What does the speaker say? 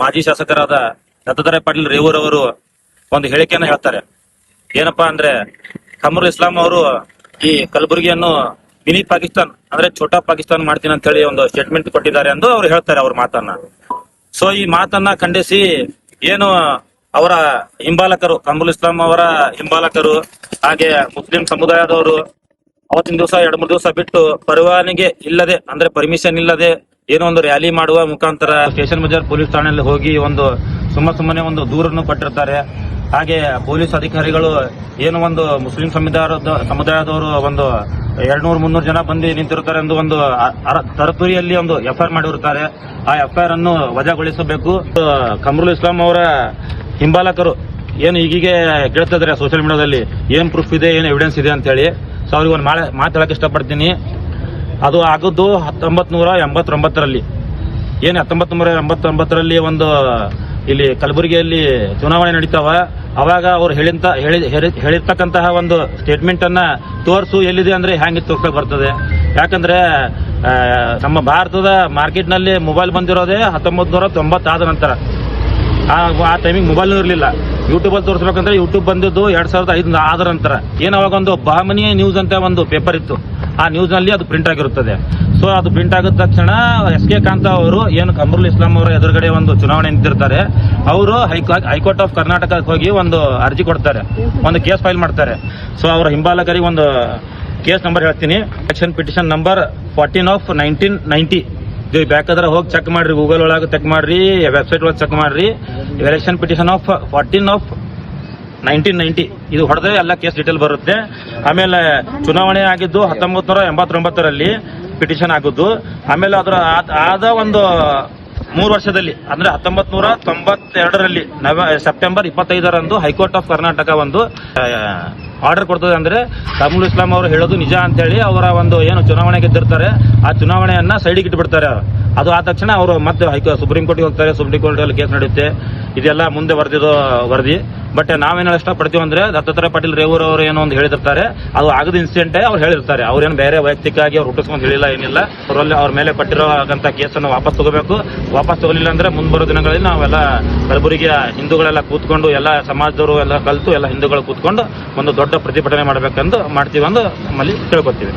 ಮಾಜಿ ಶಾಸಕರಾದ ದತ್ತಾತ್ರೇಯ ಪಾಟೀಲ್ ರೇವೂರವರು ಒಂದು ಹೇಳಿಕೆಯನ್ನ ಹೇಳ್ತಾರೆ. ಏನಪ್ಪಾ ಅಂದ್ರೆ ಕಮರುಲ್ ಇಸ್ಲಾಂ ಅವರು ಈ ಕಲಬುರಗಿಯನ್ನು ಮಿನಿ ಪಾಕಿಸ್ತಾನ್ ಅಂದ್ರೆ ಛೋಟಾ ಪಾಕಿಸ್ತಾನ್ ಮಾಡ್ತೀನಿ ಅಂತ ಹೇಳಿ ಒಂದು ಸ್ಟೇಟ್ಮೆಂಟ್ ಕೊಟ್ಟಿದ್ದಾರೆ ಎಂದು ಅವ್ರು ಹೇಳ್ತಾರೆ ಅವ್ರ ಮಾತನ್ನ. ಸೊ ಈ ಮಾತನ್ನ ಖಂಡಿಸಿ ಏನು ಅವರ ಹಿಂಬಾಲಕರು, ಕಮರುಲ್ ಇಸ್ಲಾಂ ಅವರ ಹಿಂಬಾಲಕರು ಹಾಗೆ ಮುಸ್ಲಿಂ ಸಮುದಾಯದವರು ಅವತ್ತಿನ ದಿವಸ 2-3 ದಿವಸ ಬಿಟ್ಟು ಪರವಾನಗಿ ಇಲ್ಲದೆ ಅಂದ್ರೆ ಪರ್ಮಿಷನ್ ಇಲ್ಲದೆ ಏನೋ ಒಂದು ರ್ಯಾಲಿ ಮಾಡುವ ಮುಖಾಂತರ ಸ್ಟೇಷನ್ ಬಜಾರ್ ಪೊಲೀಸ್ ಠಾಣೆಯಲ್ಲಿ ಹೋಗಿ ಒಂದು ಸುಮ್ಮನೆ ಒಂದು ದೂರನ್ನು ಕೊಟ್ಟಿರ್ತಾರೆ. ಹಾಗೆ ಪೊಲೀಸ್ ಅಧಿಕಾರಿಗಳು ಏನು ಒಂದು ಮುಸ್ಲಿಂ ಸಮುದಾಯದವರು ಒಂದು 200-300 ಜನ ಬಂದು ನಿಂತಿರ್ತಾರೆ ಎಂದು ಒಂದು ತರತುರಿಯಲ್ಲಿ ಒಂದು ಎಫ್ಐಆರ್ ಮಾಡಿರುತ್ತಾರೆ. ಆ ಎಫ್ಐಆರ್ ಅನ್ನು ವಜಾಗೊಳಿಸಬೇಕು. ಕಮರುಲ್ ಇಸ್ಲಾಂ ಅವರ ಹಿಂಬಾಲಕರು ಏನು ಈಗೀಗೆ ಕೇಳ್ತಿದ್ದಾರೆ ಸೋಷಿಯಲ್ ಮೀಡಿಯಾದಲ್ಲಿ ಏನ್ ಪ್ರೂಫ್ ಇದೆ, ಏನ್ ಎವಿಡೆನ್ಸ್ ಇದೆ ಅಂತ ಹೇಳಿ. ಸೊ ಅವ್ರಿಗೆ ಒಂದು ಮಾತು ಹೇಳಕ್ ಇಷ್ಟಪಡ್ತೀನಿ. ಅದು ಆಗದ್ದು 1989ರಲ್ಲಿ. ಏನು 1989ರಲ್ಲಿ ಒಂದು ಇಲ್ಲಿ ಕಲಬುರಗಿಯಲ್ಲಿ ಚುನಾವಣೆ ನಡೀತಾವ. ಅವಾಗ ಅವ್ರು ಹೇಳಿರ್ತಕ್ಕಂತಹ ಒಂದು ಸ್ಟೇಟ್ಮೆಂಟ್ ಅನ್ನ ತೋರಿಸು ಎಲ್ಲಿದೆ ಅಂದ್ರೆ ಹ್ಯಾಂಗೆ ತೋರ್ಸಕ್ ಬರ್ತದೆ. ಯಾಕಂದ್ರೆ ನಮ್ಮ ಭಾರತದ ಮಾರ್ಕೆಟ್ ನಲ್ಲಿ ಮೊಬೈಲ್ ಬಂದಿರೋದೇ 1990 ಆದ ನಂತರ. ಆ ಟೈಮಿಗೆ ಮೊಬೈಲ್ ಇರಲಿಲ್ಲ. ಯೂಟ್ಯೂಬ್ ಅಲ್ಲಿ ತೋರಿಸ್ಬೇಕಂದ್ರೆ ಯೂಟ್ಯೂಬ್ ಬಂದಿದ್ದು 2005 ಆದ ನಂತರ. ಅವಾಗ ಒಂದು ಬಾಮನಿ ನ್ಯೂಸ್ ಅಂತ ಒಂದು ಪೇಪರ್ ಇತ್ತು. ಆ ನ್ಯೂಸ್ ನಲ್ಲಿ ಅದು ಪ್ರಿಂಟ್ ಆಗಿರುತ್ತದೆ. ಸೊ ಅದು ಪ್ರಿಂಟ್ ಆಗಿದ ತಕ್ಷಣ ಎಸ್.ಕೆ. ಕಾಂತ ಅವರು ಏನು ಕಮರುಲ್ ಇಸ್ಲಾಂ ಅವರ ಎದುರುಗಡೆ ಒಂದು ಚುನಾವಣೆ ನಿಂತಿರ್ತಾರೆ. ಅವರು ಹೈಕೋರ್ಟ್ ಆಫ್ ಕರ್ನಾಟಕಕ್ಕೆ ಹೋಗಿ ಒಂದು ಅರ್ಜಿ ಕೊಡ್ತಾರೆ, ಒಂದು ಕೇಸ್ ಫೈಲ್ ಮಾಡ್ತಾರೆ. ಸೊ ಅವರ ಹಿಂಬಾಲಕರಿಗೆ ಒಂದು ಕೇಸ್ ನಂಬರ್ ಹೇಳ್ತೀನಿ. Election petition number 14 of 1990. ಬೇಕಾದ್ರೆ ಹೋಗಿ ಚೆಕ್ ಮಾಡ್ರಿ, ಗೂಗಲ್ ಒಳಗೆ ಚೆಕ್ ಮಾಡ್ರಿ, ವೆಬ್ಸೈಟ್ ಒಳಗೆ ಚೆಕ್ ಮಾಡ್ರಿ. ಎಲೆಕ್ಷನ್ ಪಿಟಿಷನ್ ಆಫ್ 14 ಆಫ್ 1990 ಇದು ಹೊಡೆದ್ರೆ ಎಲ್ಲ ಕೇಸ್ ಡೀಟೇಲ್ ಬರುತ್ತೆ. ಆಮೇಲೆ ಚುನಾವಣೆ ಆಗಿದ್ದು 1989ರಲ್ಲಿ ಪಿಟಿಷನ್ ಆಗಿದ್ದು. ಆಮೇಲೆ ಅದರ ಆದ ಒಂದು 3 ವರ್ಷದಲ್ಲಿ ಅಂದ್ರೆ 1992ರಲ್ಲಿ ಸೆಪ್ಟೆಂಬರ್ 25ರಂದು ಹೈಕೋರ್ಟ್ ಆಫ್ ಕರ್ನಾಟಕ ಒಂದು ಆರ್ಡರ್ ಕೊಡ್ತದೆ. ಅಂದ್ರೆ ಕಮರುಲ್ ಇಸ್ಲಾಂ ಅವರು ಹೇಳೋದು ನಿಜ ಅಂತ ಹೇಳಿ ಅವರ ಒಂದು ಏನು ಚುನಾವಣೆ ಗೆದ್ದಿರ್ತಾರೆ ಆ ಚುನಾವಣೆಯನ್ನ ಸೈಡಿಗೆ ಇಟ್ಬಿಡ್ತಾರೆ. ಅದು ಆದ ತಕ್ಷಣ ಅವರು ಮತ್ತೆ ಸುಪ್ರೀಂ ಕೋರ್ಟ್ಗೆ ಹೋಗ್ತಾರೆ. ಸುಪ್ರೀಂ ಕೋರ್ಟ್ ಅಲ್ಲಿ ಕೇಸ್ ನಡೆಯುತ್ತೆ. ಇದೆಲ್ಲ ಮುಂದೆ ಬರೆದಿರೋ ವರದಿ. ಬಟ್ ನಾವೇನು ಇಷ್ಟಪಡ್ತೀವಿ ಅಂದ್ರೆ ದತ್ತಾತ್ರೇಯ ಪಾಟೀಲ್ ರೇವೂರ್ ಅವರು ಏನೋ ಒಂದು ಹೇಳಿರ್ತಾರೆ, ಅದು ಆಗದ ಇನ್ಸಿಡೆಂಟೇ ಅವ್ರು ಹೇಳಿರ್ತಾರೆ. ಅವ್ರೇನು ಬೇರೆ ವೈಯಕ್ತಿಕವಾಗಿ ಅವ್ರು ಹುಟ್ಟಿಸ್ಕೊಂಡು ಹೇಳಿಲ್ಲ, ಏನಿಲ್ಲ. ಅವ್ರ ಮೇಲೆ ಪಟ್ಟಿರೋಂತ ಕೇಸನ್ನು ವಾಪಸ್ ತಗೋಬೇಕು. ವಾಪಸ್ ತಗೊಲಿಲ್ಲ ಅಂದ್ರೆ ಮುಂಬರೋ ದಿನಗಳಲ್ಲಿ ನಾವೆಲ್ಲ ಕಲಬುರಗಿಯ ಹಿಂದೂಗಳೆಲ್ಲ ಕೂತ್ಕೊಂಡು ಎಲ್ಲ ಸಮಾಜದವರು ಎಲ್ಲ ಕಲಿತು ಎಲ್ಲ ಹಿಂದೂಗಳು ಕೂತ್ಕೊಂಡು ಒಂದು ದೊಡ್ಡ ಪ್ರತಿಭಟನೆ ಮಾಡ್ತೀವಿ ಎಂದು ನಮ್ಮಲ್ಲಿ ತಿಳ್ಕೊತೀವಿ.